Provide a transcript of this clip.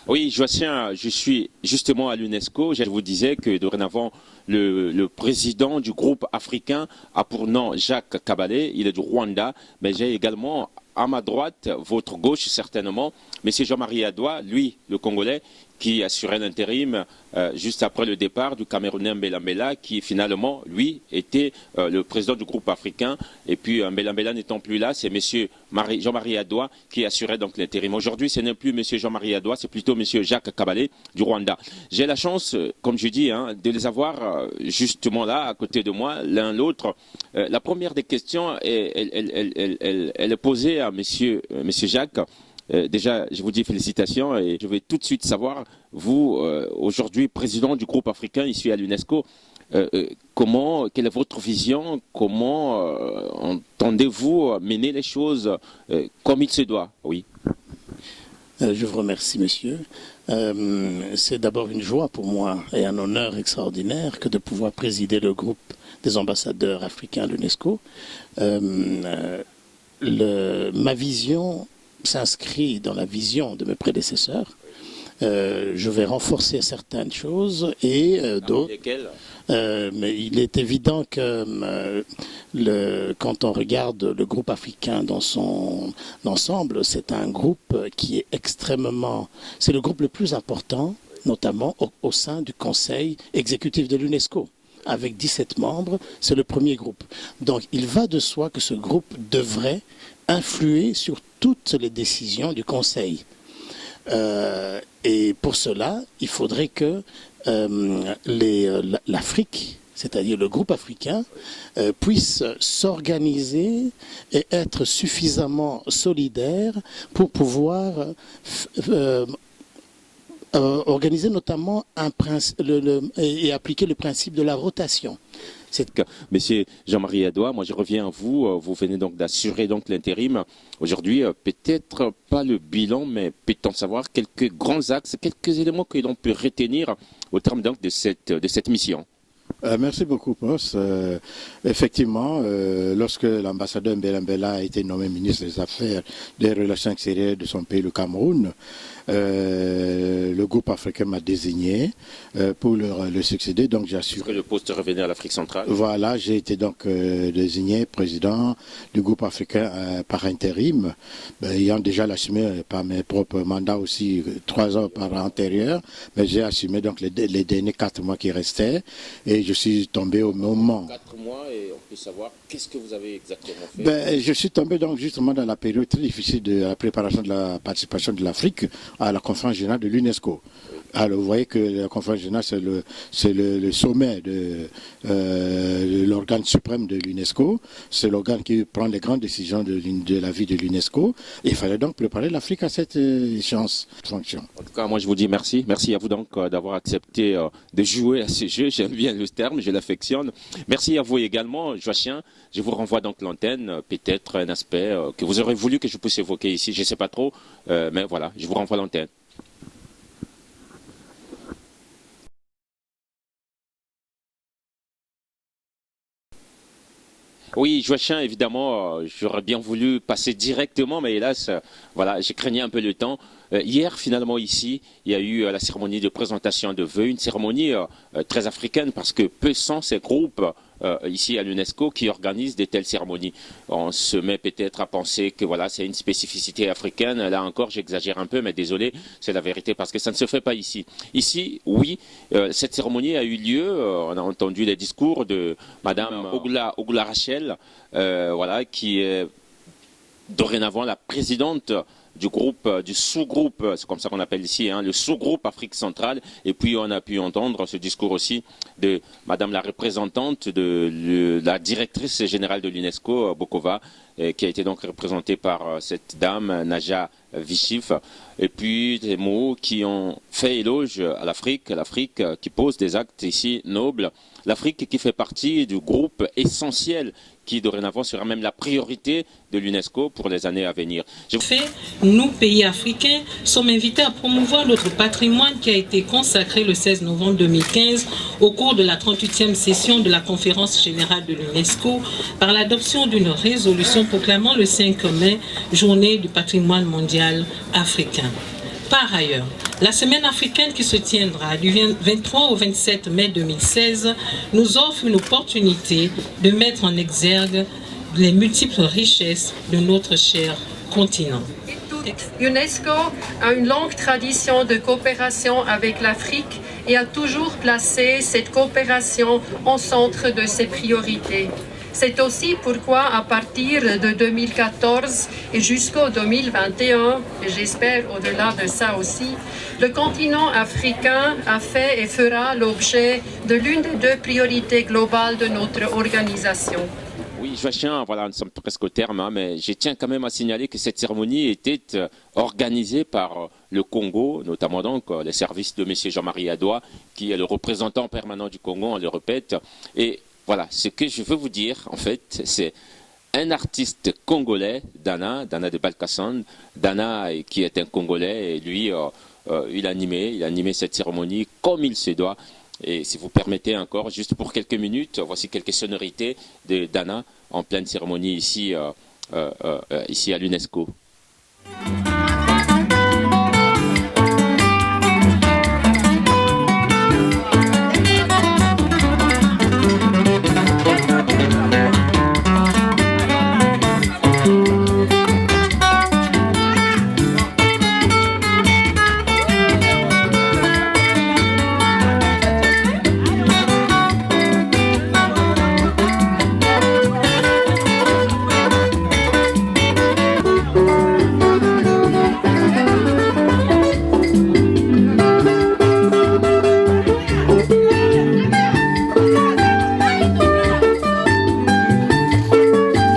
Oui, Joachim, je suis justement à l'UNESCO. Je vous disais que dorénavant, le président du groupe africain a pour nom Jacques Kabalé. Il est du Rwanda, mais j'ai également à ma droite, votre gauche certainement, M. Jean-Marie Adoua, lui, le Congolais, qui assurait l'intérim juste après le départ du Camerounais Mbela Mbela, qui finalement, lui, était le président du groupe africain. Et puis Mbela Mbela n'étant plus là, c'est M. Jean-Marie Adoua qui assurait donc l'intérim. Aujourd'hui, ce n'est plus M. Jean-Marie Adoua, c'est plutôt M. Jacques Kabalé du Rwanda. J'ai la chance, comme je dis, de les avoir justement là, à côté de moi, l'un l'autre. La première des questions, elle est posée à M. Jacques. Déjà, je vous dis félicitations et je vais tout de suite savoir, vous, aujourd'hui président du groupe africain ici à l'UNESCO, quelle est votre vision, comment entendez-vous mener les choses comme il se doit? Oui. Je vous remercie, monsieur. C'est d'abord une joie pour moi et un honneur extraordinaire que de pouvoir présider le groupe des ambassadeurs africains à l'UNESCO. Ma vision s'inscrit dans la vision de mes prédécesseurs. Je vais renforcer certaines choses et d'autres. Mais il est évident que quand on regarde le groupe africain dans son ensemble, c'est un groupe qui est extrêmement... C'est le groupe le plus important, notamment au sein du Conseil exécutif de l'UNESCO. Avec 17 membres, c'est le premier groupe. Donc il va de soi que ce groupe devrait influer sur toutes les décisions du Conseil. Et pour cela, il faudrait que l'Afrique, c'est-à-dire le groupe africain, puisse s'organiser et être suffisamment solidaire pour pouvoir organiser notamment et appliquer le principe de la rotation. Monsieur Jean-Marie Adoua, moi je reviens à vous. Vous venez donc d'assurer donc l'intérim. Aujourd'hui, peut-être pas le bilan, mais peut-on savoir quelques grands axes, quelques éléments que l'on peut retenir au terme donc de cette mission? Merci beaucoup, Pros. Effectivement, lorsque l'ambassadeur Mbela Mbela a été nommé ministre des Affaires des Relations extérieures de son pays, le Cameroun, le groupe africain m'a désigné pour le succéder. Donc j'ai assuré. Le poste revenait à l'Afrique centrale. Voilà, j'ai été donc désigné président du groupe africain par intérim, ayant déjà l'assumé par mes propres mandats aussi 3 ans par antérieur, mais j'ai assumé donc les derniers 4 mois qui restaient et je suis tombé au moment. 4 mois et on peut savoir qu'est-ce que vous avez exactement fait? Je suis tombé donc justement dans la période très difficile de la préparation de la participation de l'Afrique à la conférence générale de l'UNESCO. Alors vous voyez que la conférence générale c'est le sommet de l'organe suprême de l'UNESCO, c'est l'organe qui prend les grandes décisions de la vie de l'UNESCO. Il fallait donc préparer l'Afrique à cette échéance de fonction. En tout cas, moi je vous dis merci. Merci à vous donc d'avoir accepté de jouer à ce jeu. J'aime bien le terme, je l'affectionne. Merci à vous également, Joachim. Je vous renvoie donc l'antenne, peut-être un aspect que vous aurez voulu que je puisse évoquer ici. Je ne sais pas trop, mais voilà, je vous renvoie l'antenne. Oui, Joachim, évidemment, j'aurais bien voulu passer directement, mais hélas, voilà, j'ai craigné un peu le temps. Hier, finalement, ici, il y a eu la cérémonie de présentation de vœux, une cérémonie très africaine, parce que peu sont ces groupes ici à l'UNESCO qui organisent de telles cérémonies. On se met peut-être à penser que voilà, c'est une spécificité africaine. Là encore, j'exagère un peu, mais désolé, c'est la vérité, parce que ça ne se fait pas ici. Ici, oui, cette cérémonie a eu lieu. On a entendu les discours de Madame Ogoula Rachel, voilà, qui est dorénavant la présidente du groupe, du sous-groupe, c'est comme ça qu'on appelle ici, le sous-groupe Afrique centrale. Et puis on a pu entendre ce discours aussi de Madame la représentante de la directrice générale de l'UNESCO, Bokova, qui a été donc représentée par cette dame, Naja Vichif. Et puis des mots qui ont fait éloge à l'Afrique qui pose des actes ici nobles, l'Afrique qui fait partie du groupe essentiel qui dorénavant sera même la priorité de l'UNESCO pour les années à venir. Nous, pays africains, sommes invités à promouvoir notre patrimoine qui a été consacré le 16 novembre 2015 au cours de la 38e session de la conférence générale de l'UNESCO par l'adoption d'une résolution proclamant le 5 mai, journée du patrimoine mondial africain. Par ailleurs, la semaine africaine qui se tiendra du 23 au 27 mai 2016 nous offre une opportunité de mettre en exergue les multiples richesses de notre cher continent. UNESCO a une longue tradition de coopération avec l'Afrique et a toujours placé cette coopération au centre de ses priorités. C'est aussi pourquoi, à partir de 2014 et jusqu'au 2021, et j'espère au-delà de ça aussi, le continent africain a fait et fera l'objet de l'une des deux priorités globales de notre organisation. Oui, Joachim, voilà, nous sommes presque au terme, hein, mais je tiens quand même à signaler que cette cérémonie était organisée par le Congo, notamment donc les services de M. Jean-Marie Adoua, qui est le représentant permanent du Congo, on le répète. Et voilà, ce que je veux vous dire, en fait, c'est un artiste congolais, Dana de Balkasson, Dana qui est un Congolais, et lui, il a animé cette cérémonie comme il se doit. Et si vous permettez encore, juste pour quelques minutes, voici quelques sonorités de Dana en pleine cérémonie ici à l'UNESCO.